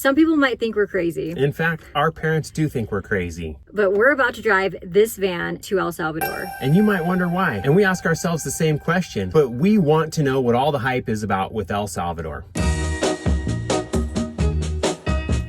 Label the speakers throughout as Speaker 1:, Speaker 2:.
Speaker 1: Some people might think we're crazy.
Speaker 2: In fact, our parents do think we're crazy.
Speaker 1: But we're about to drive this van to El Salvador.
Speaker 2: And you might wonder why. And we ask ourselves the same question, but we want to know what all the hype is about with El Salvador.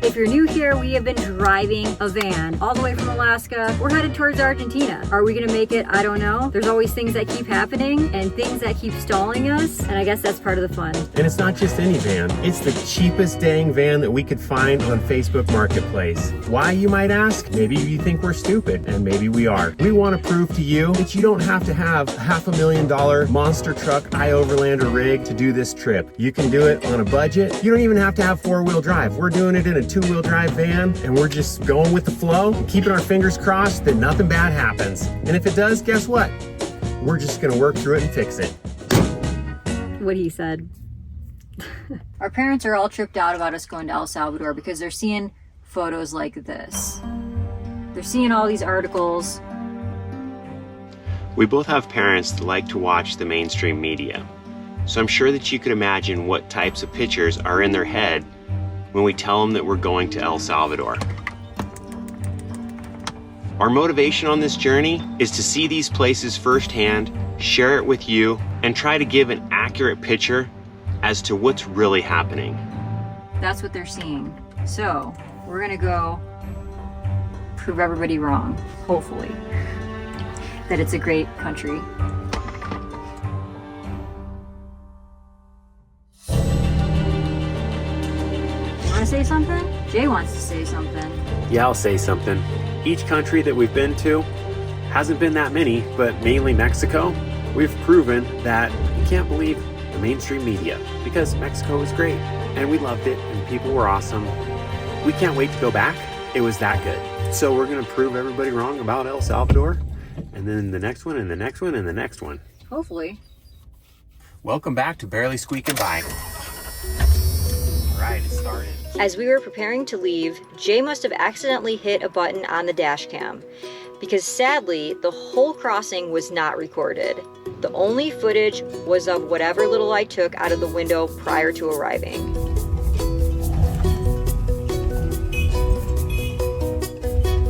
Speaker 1: If you're new here, we have been driving a van all the way from Alaska. We're headed towards Argentina. Are we gonna make it? I don't know. There's always things that keep happening and things that keep stalling us, and I guess that's part of the fun.
Speaker 2: And it's not just any van. It's the cheapest dang van that we could find on Facebook Marketplace. Why, you might ask? Maybe you think we're stupid, and maybe we are. We want to prove to you that you don't have to have $500,000 monster truck iOverlander rig to do this trip. You can do it on a budget. You don't even have to have four-wheel drive. We're doing it in a two-wheel drive van, and we're just going with the flow and keeping our fingers crossed that nothing bad happens. And if it does, guess what? We're just gonna work through it and fix it.
Speaker 1: What he said. Our parents are all tripped out about us going to El Salvador because they're seeing photos like this. They're seeing all these articles.
Speaker 2: We both have parents that like to watch the mainstream media, so I'm sure that you could imagine what types of pictures are in their head when we tell them that we're going to El Salvador. Our motivation on this journey is to see these places firsthand, share it with you, and try to give an accurate picture as to what's really happening.
Speaker 1: That's what they're seeing. So we're gonna go prove everybody wrong, hopefully, that it's a great country. Say something? Jay wants to say something.
Speaker 2: Yeah, I'll say something. Each country that we've been to hasn't been that many, but mainly Mexico. We've proven that you can't believe the mainstream media because Mexico was great and we loved it and people were awesome. We can't wait to go back. It was that good. So we're gonna prove everybody wrong about El Salvador, and then the next one and the next one and the next one.
Speaker 1: Hopefully.
Speaker 2: Welcome back to Barely Squeakin By. All right, it started.
Speaker 1: As we were preparing to leave, Jay must have accidentally hit a button on the dash cam because sadly, the whole crossing was not recorded. The only footage was of whatever little I took out of the window prior to arriving.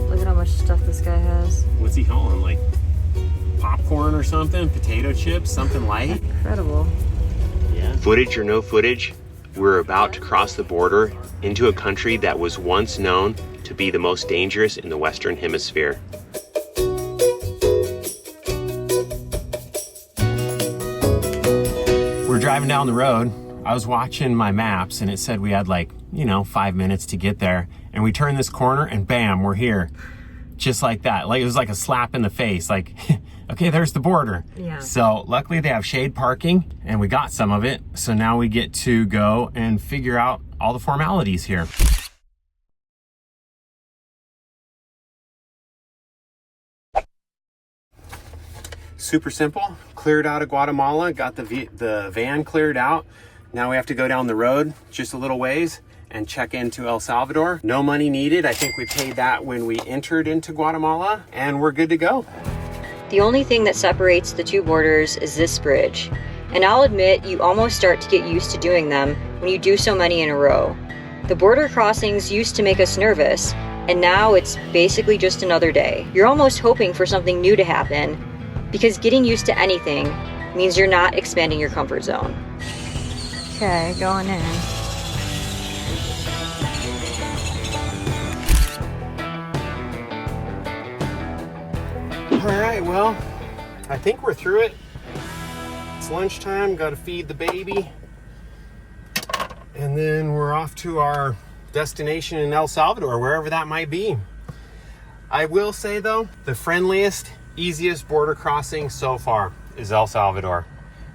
Speaker 1: Look at how much stuff this guy has.
Speaker 2: What's he hauling, like popcorn or something? Potato chips, something light?
Speaker 1: Incredible.
Speaker 2: Yeah. Footage or no footage, we're about to cross the border into a country that was once known to be the most dangerous in the Western Hemisphere. We're driving down the road. I was watching my maps and it said we had 5 minutes to get there. And we turned this corner and bam, we're here. Just like that. Like it was like a slap in the face. Like, okay, there's the border.
Speaker 1: Yeah.
Speaker 2: So luckily they have shade parking and we got some of it. So now we get to go and figure out all the formalities here. Super simple. Cleared out of Guatemala, got the van cleared out. Now we have to go down the road just a little ways and check into El Salvador. No money needed. I think we paid that when we entered into Guatemala and we're good to go.
Speaker 1: The only thing that separates the two borders is this bridge. And I'll admit, you almost start to get used to doing them when you do so many in a row. The border crossings used to make us nervous, and now it's basically just another day. You're almost hoping for something new to happen, because getting used to anything means you're not expanding your comfort zone. Okay, going in.
Speaker 2: All right, well, I think we're through it. It's lunchtime, got to feed the baby. And then we're off to our destination in El Salvador, wherever that might be. I will say though, the friendliest, easiest border crossing so far is El Salvador.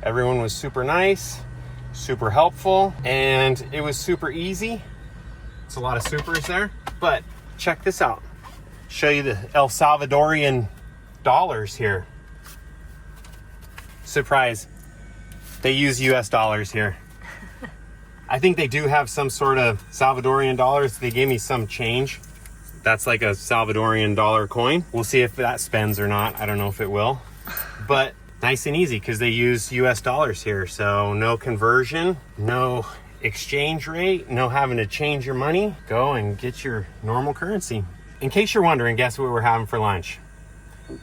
Speaker 2: Everyone was super nice, super helpful, and it was super easy. It's a lot of supers there, but check this out. Show you the El Salvadorian dollars here. Surprise, they use US dollars here. I think they do have some sort of Salvadorian dollars. They gave me some change. That's like a Salvadorian dollar coin. We'll see if that spends or not. I don't know if it will, but nice and easy because they use US dollars here. So no conversion, no exchange rate, no having to change your money. Go and get your normal currency. In case you're wondering, guess what we're having for lunch?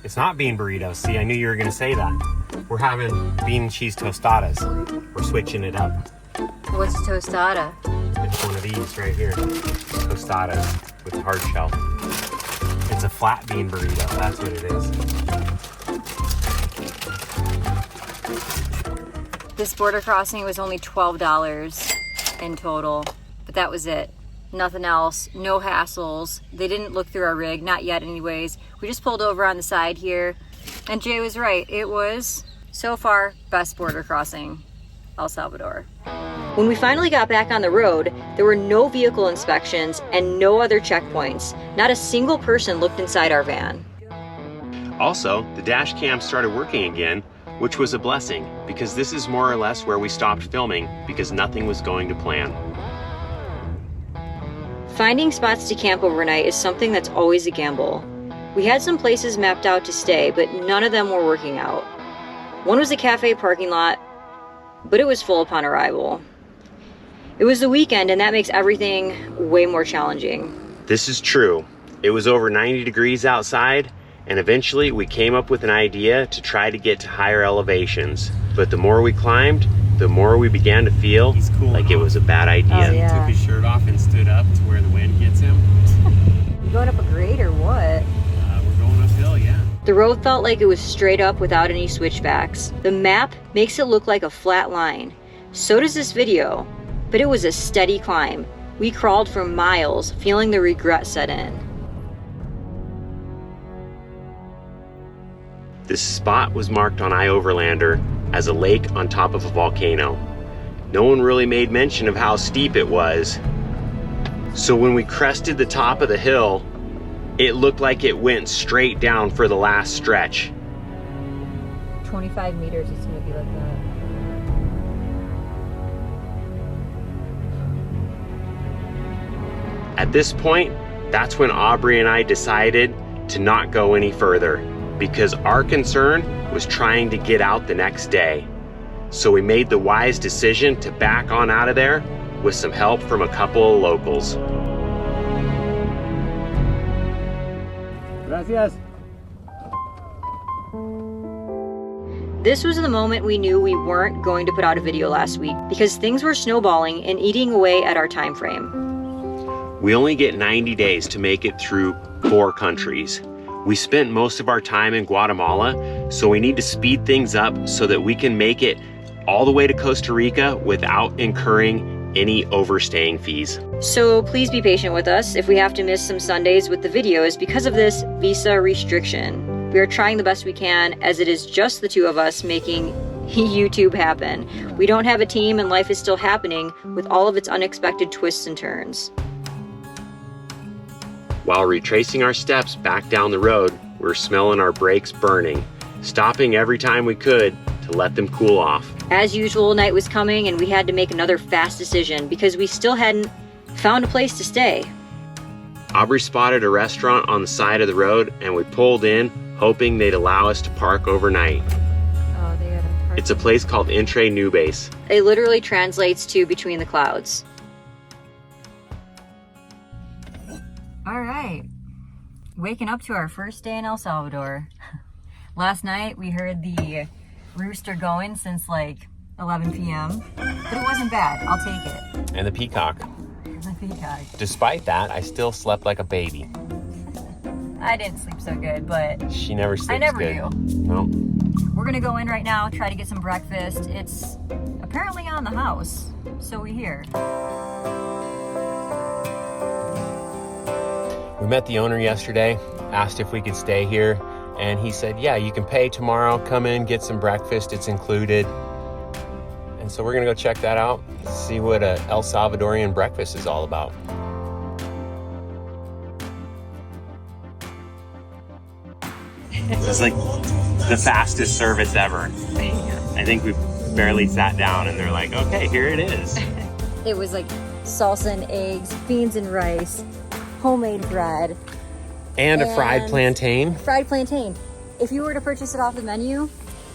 Speaker 2: It's not bean burritos. See, I knew you were gonna say that. We're having bean and cheese tostadas. We're switching it up.
Speaker 1: What's a tostada?
Speaker 2: It's one of these right here. Tostadas with hard shell. It's a flat bean burrito, that's what it is.
Speaker 1: This border crossing was only $12 in total, but that was it. Nothing else, no hassles. They didn't look through our rig, not yet anyways. We just pulled over on the side here, and Jay was right. It was, so far, best border crossing, El Salvador. When we finally got back on the road, there were no vehicle inspections and no other checkpoints. Not a single person looked inside our van.
Speaker 2: Also, the dash cam started working again, which was a blessing because this is more or less where we stopped filming because nothing was going to plan.
Speaker 1: Finding spots to camp overnight is something that's always a gamble. We had some places mapped out to stay, but none of them were working out. One was a cafe parking lot, but it was full upon arrival. It was the weekend, and that makes everything way more challenging.
Speaker 2: This is true. It was over 90 degrees outside, and eventually we came up with an idea to try to get to higher elevations. But the more we climbed, the more we began to feel like it was a bad idea.
Speaker 1: Oh, yeah.
Speaker 2: He took his shirt off and stood up to where the wind gets him.
Speaker 1: You going up a grade or what?
Speaker 2: We're going uphill, yeah.
Speaker 1: The road felt like it was straight up without any switchbacks. The map makes it look like a flat line. So does this video, but it was a steady climb. We crawled for miles, feeling the regret set in.
Speaker 2: This spot was marked on iOverlander as a lake on top of a volcano. No one really made mention of how steep it was. So when we crested the top of the hill, it looked like it went straight down for the last stretch.
Speaker 1: 25 meters, it's gonna be like that.
Speaker 2: At this point, that's when AuBrey and I decided to not go any further because our concern was trying to get out the next day. So we made the wise decision to back on out of there with some help from a couple of locals. Gracias.
Speaker 1: This was the moment we knew we weren't going to put out a video last week because things were snowballing and eating away at our time frame.
Speaker 2: We only get 90 days to make it through 4 countries. We spent most of our time in Guatemala, so we need to speed things up so that we can make it all the way to Costa Rica without incurring any overstaying fees.
Speaker 1: So please be patient with us if we have to miss some Sundays with the videos because of this visa restriction. We are trying the best we can as it is just the two of us making YouTube happen. We don't have a team and life is still happening with all of its unexpected twists and turns.
Speaker 2: While retracing our steps back down the road, we were smelling our brakes burning, stopping every time we could to let them cool off.
Speaker 1: As usual, night was coming and we had to make another fast decision because we still hadn't found a place to stay.
Speaker 2: AuBrey spotted a restaurant on the side of the road and we pulled in, hoping they'd allow us to park overnight.
Speaker 1: Oh, they got a park.
Speaker 2: It's a place called Entre Nubes.
Speaker 1: It literally translates to between the clouds. All right, waking up to our first day in El Salvador. Last night we heard the rooster going since like 11 p.m., but it wasn't bad. I'll take it.
Speaker 2: And the peacock.
Speaker 1: The peacock.
Speaker 2: Despite that, I still slept like a baby.
Speaker 1: I didn't sleep so good, but
Speaker 2: She never sleeps good.
Speaker 1: I never do.
Speaker 2: No.
Speaker 1: We're gonna go in right now, try to get some breakfast. It's apparently on the house, so we hear.
Speaker 2: We met the owner yesterday, asked if we could stay here, and he said, yeah, you can pay tomorrow, come in, get some breakfast, it's included. And so we're gonna go check that out, see what a El Salvadorian breakfast is all about. This is like the fastest service ever. I think we barely sat down and they're like, okay, here it is.
Speaker 1: It was like salsa and eggs, beans and rice, homemade bread.
Speaker 2: And a fried plantain.
Speaker 1: Fried plantain. If you were to purchase it off the menu,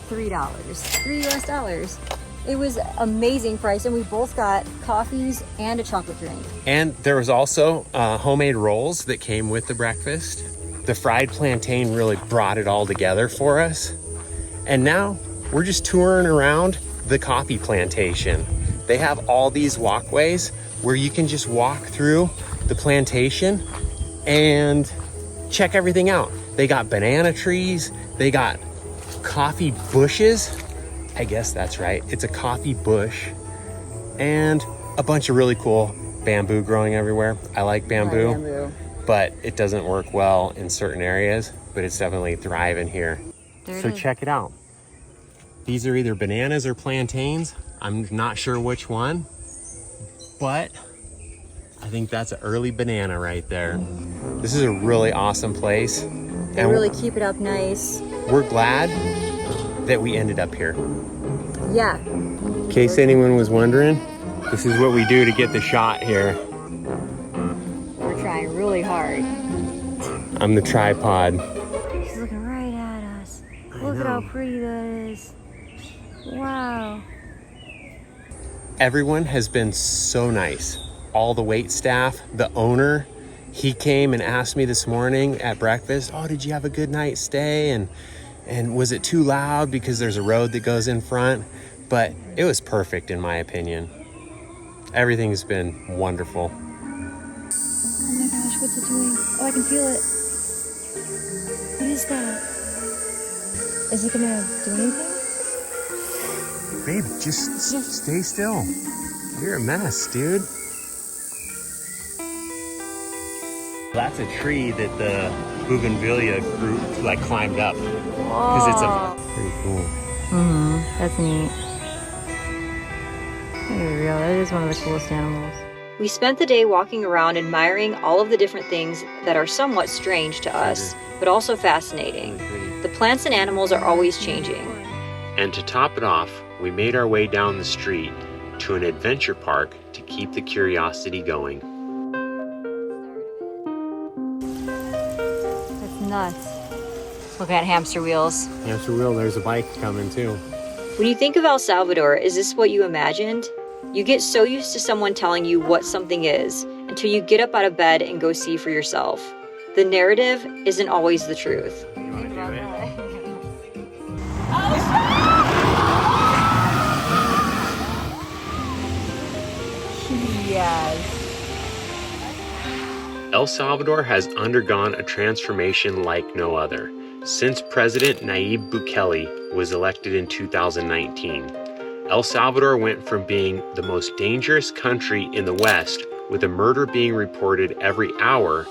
Speaker 1: $3. $3 US. It was amazing price, and we both got coffees and a chocolate drink.
Speaker 2: And there was also homemade rolls that came with the breakfast. The fried plantain really brought it all together for us. And now we're just touring around the coffee plantation. They have all these walkways where you can just walk through the plantation and check everything out. They got banana trees, they got coffee bushes. I guess that's right, it's a coffee bush. And a bunch of really cool bamboo growing everywhere. I like bamboo, but it doesn't work well in certain areas, but it's definitely thriving here. So check it out. These are either bananas or plantains. I'm not sure which one, but I think that's an early banana right there. This is a really awesome place.
Speaker 1: They really keep it up nice.
Speaker 2: We're glad that we ended up here.
Speaker 1: Yeah.
Speaker 2: In case anyone was wondering, this is what we do to get the shot here.
Speaker 1: We're trying really hard.
Speaker 2: I'm the tripod.
Speaker 1: He's looking right at us. Look at how pretty that is. Wow.
Speaker 2: Everyone has been so nice. All the wait staff, the owner, he came and asked me this morning at breakfast, oh, did you have a good night's stay? And was it too loud because there's a road that goes in front? But it was perfect in my opinion. Everything's been wonderful.
Speaker 1: Oh my gosh, what's it doing? Oh, I can feel it. What is that? Is it gonna do anything?
Speaker 2: Babe, just stay still. You're a mess, dude. That's a tree that the bougainvillea group climbed up. Because it's pretty cool.
Speaker 1: That's neat. Very real. That is one of the coolest animals. We spent the day walking around admiring all of the different things that are somewhat strange to us, but also fascinating. The plants and animals are always changing.
Speaker 2: And to top it off, we made our way down the street to an adventure park to keep the curiosity going.
Speaker 1: That's nuts. Look at hamster wheels.
Speaker 2: Hamster wheel, there's a bike coming too.
Speaker 1: When you think of El Salvador, is this what you imagined? You get so used to someone telling you what something is until you get up out of bed and go see for yourself. The narrative isn't always the truth.
Speaker 2: You want to do it?
Speaker 1: Yes.
Speaker 2: El Salvador has undergone a transformation like no other since President Nayib Bukele was elected in 2019. El Salvador went from being the most dangerous country in the West, with a murder being reported every hour,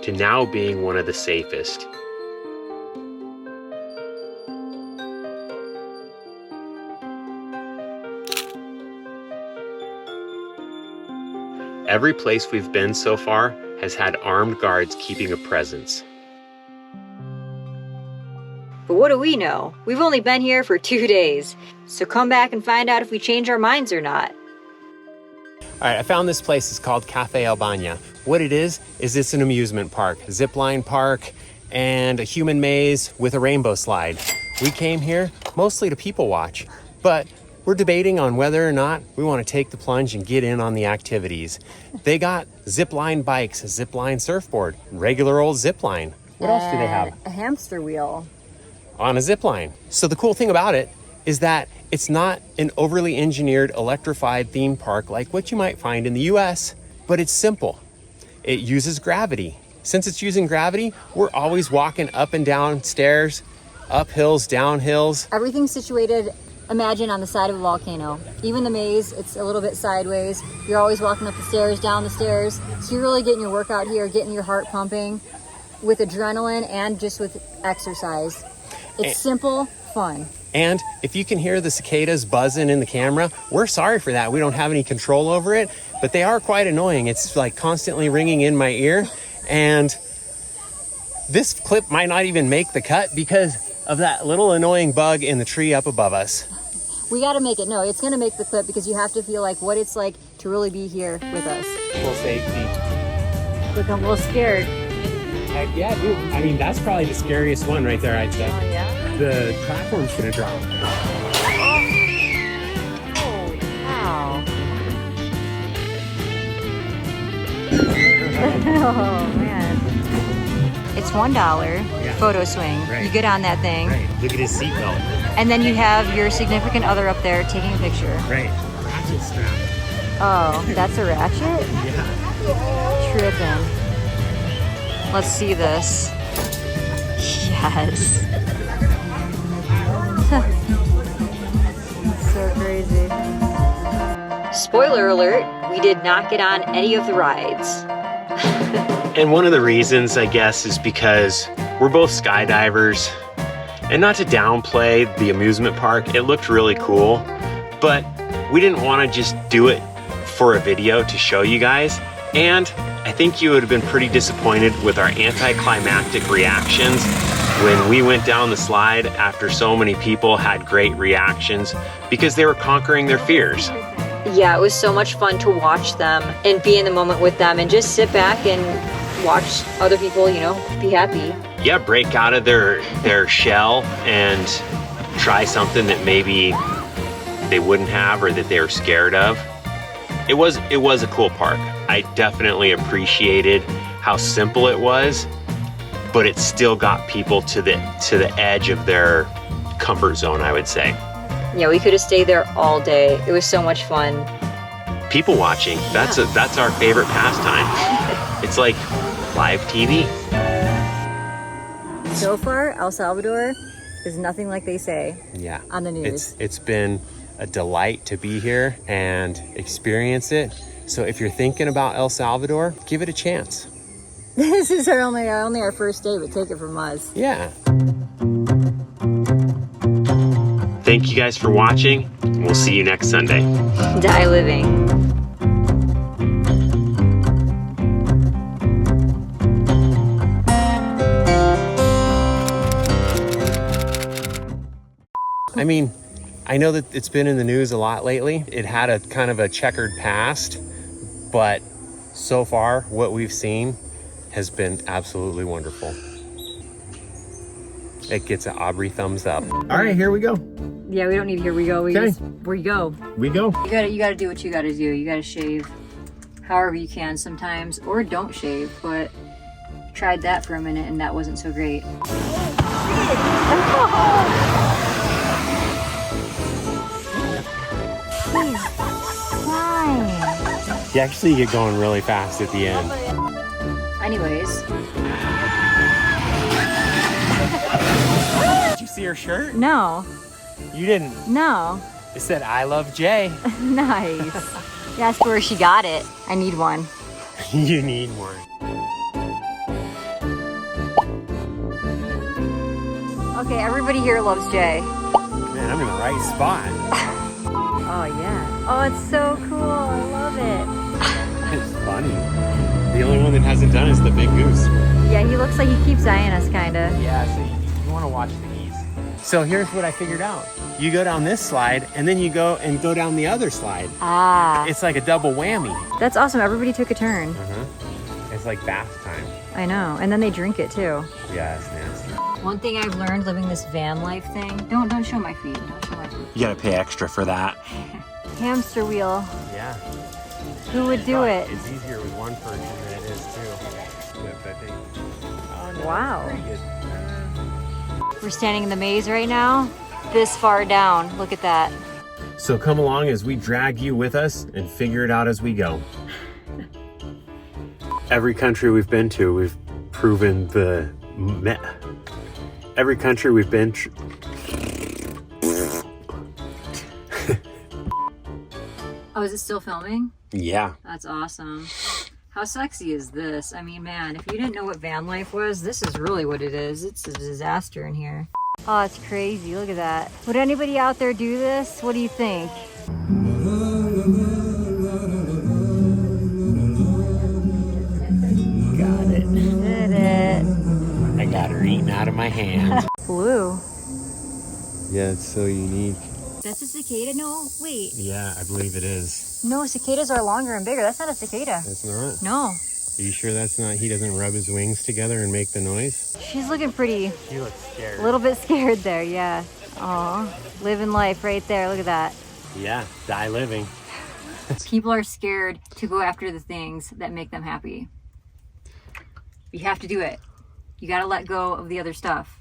Speaker 2: to now being one of the safest. Every place we've been so far has had armed guards keeping a presence.
Speaker 1: But what do we know? We've only been here for 2 days. So come back and find out if we change our minds or not.
Speaker 2: All right, I found this place. It's called Cafe Albania. What it is it's an amusement park, a zipline park, and a human maze with a rainbow slide. We came here mostly to people watch, but we're debating on whether or not we want to take the plunge and get in on the activities. They got zipline bikes, a zipline surfboard, regular old zipline. What else do they have?
Speaker 1: A hamster wheel.
Speaker 2: On a zipline. So the cool thing about it is that it's not an overly engineered electrified theme park like what you might find in the US, but it's simple. It uses gravity. Since it's using gravity, we're always walking up and down stairs, up hills, down hills.
Speaker 1: Everything's situated, imagine, on the side of a volcano. Even the maze, it's a little bit sideways. You're always walking up the stairs, down the stairs. So you're really getting your workout here, getting your heart pumping with adrenaline and just with exercise. It's simple, fun.
Speaker 2: And if you can hear the cicadas buzzing in the camera, we're sorry for that. We don't have any control over it, but they are quite annoying. It's like constantly ringing in my ear. And this clip might not even make the cut because of that little annoying bug in the tree up above us.
Speaker 1: We got to make it. No, it's going to make the clip because you have to feel like what it's like to really be here with us.
Speaker 2: Full safety.
Speaker 1: Look, I'm a little scared.
Speaker 2: Heck yeah, dude. I mean, that's probably the scariest one right there, I'd say.
Speaker 1: Oh, yeah?
Speaker 2: The platform's gonna drop.
Speaker 1: Oh man. It's $1 photo swing.
Speaker 2: Right.
Speaker 1: You get on that thing.
Speaker 2: Right. Look at his seatbelt.
Speaker 1: And then you have your significant other up there taking a picture.
Speaker 2: Right. Ratchet strap.
Speaker 1: Oh, that's a ratchet?
Speaker 2: Yeah.
Speaker 1: Trippin'. Let's see this. Yes. So crazy. Spoiler alert, we did not get on any of the rides.
Speaker 2: And one of the reasons, I guess, is because we're both skydivers. And not to downplay the amusement park, it looked really cool, but we didn't want to just do it for a video to show you guys. And I think you would have been pretty disappointed with our anticlimactic reactions when we went down the slide after so many people had great reactions because they were conquering their fears.
Speaker 1: Yeah, it was so much fun to watch them and be in the moment with them and just sit back and watch other people, you know, be happy.
Speaker 2: Yeah, break out of their shell and try something that maybe they wouldn't have or that they were scared of. It was a cool park. I definitely appreciated how simple it was, but it still got people to the edge of their comfort zone, I would say.
Speaker 1: Yeah, we could have stayed there all day. It was so much fun.
Speaker 2: People watching, that's our favorite pastime. It's like live TV.
Speaker 1: So far, El Salvador is nothing like they say on the news.
Speaker 2: It's been a delight to be here and experience it. So if you're thinking about El Salvador, give it a chance.
Speaker 1: This is only our first day, but take it from us.
Speaker 2: Yeah. Thank you guys for watching. We'll see you next Sunday.
Speaker 1: Die living.
Speaker 2: I mean, I know that it's been in the news a lot lately. It had a kind of a checkered past, but so far what we've seen has been absolutely wonderful. It gets an AuBrey thumbs up. All right, here we go.
Speaker 1: Yeah, we don't need here we go. We go.
Speaker 2: We go.
Speaker 1: You gotta do what you gotta do. You gotta shave however you can sometimes, or don't shave, but tried that for a minute and that wasn't so great.
Speaker 2: You actually get going really fast at the end.
Speaker 1: Anyways.
Speaker 2: Did you see her shirt?
Speaker 1: No.
Speaker 2: You didn't?
Speaker 1: No.
Speaker 2: It said, I love Jay.
Speaker 1: Nice. That's where she got it. I need one.
Speaker 2: You need one.
Speaker 1: Okay, everybody here loves Jay.
Speaker 2: Man, I'm in the right spot.
Speaker 1: Oh, yeah. Oh, it's so cool. I love it.
Speaker 2: It's funny. The only one that hasn't done is the big goose.
Speaker 1: Yeah, he looks like he keeps eyeing us, kind of.
Speaker 2: Yeah, so you want to watch the geese. So here's what I figured out. You go down this slide, and then you go down the other slide.
Speaker 1: Ah.
Speaker 2: It's like a double whammy.
Speaker 1: That's awesome. Everybody took a turn.
Speaker 2: It's like bath time.
Speaker 1: I know. And then they drink it, too.
Speaker 2: Yeah, it's nasty.
Speaker 1: One thing I've learned living this van life thing, don't show my feet. Don't show my feet.
Speaker 2: You gotta pay extra for that.
Speaker 1: Hamster wheel.
Speaker 2: Yeah.
Speaker 1: Who would do it?
Speaker 2: It's easier with one person than it is two. But I think, oh, no,
Speaker 1: Wow.
Speaker 2: pretty good.
Speaker 1: We're standing in the maze right now, this far down. Look at that.
Speaker 2: So come along as we drag you with us and figure it out as we go. Every country we've been to, we've proven every country we've been to.
Speaker 1: Oh, is it still filming?
Speaker 2: Yeah.
Speaker 1: That's awesome. How sexy is this? I mean, man, if you didn't know what van life was, this is really what it is. It's a disaster in here. Oh, it's crazy. Look at that. Would anybody out there do this? What do you think?
Speaker 2: Got it.
Speaker 1: Did it.
Speaker 2: I got her eaten out of my hand.
Speaker 1: Blue.
Speaker 2: Yeah, it's so unique.
Speaker 1: That's a cicada? No, wait.
Speaker 2: Yeah, I believe it is.
Speaker 1: No, cicadas are longer and bigger. That's not a cicada.
Speaker 2: That's not?
Speaker 1: No.
Speaker 2: Are you sure that's not, he doesn't rub his wings together and make the noise?
Speaker 1: She's looking pretty.
Speaker 2: She looks scared.
Speaker 1: A little bit scared there, yeah. Aw, living life right there. Look at that.
Speaker 2: Yeah, die living.
Speaker 1: People are scared to go after the things that make them happy. You have to do it. You gotta let go of the other stuff.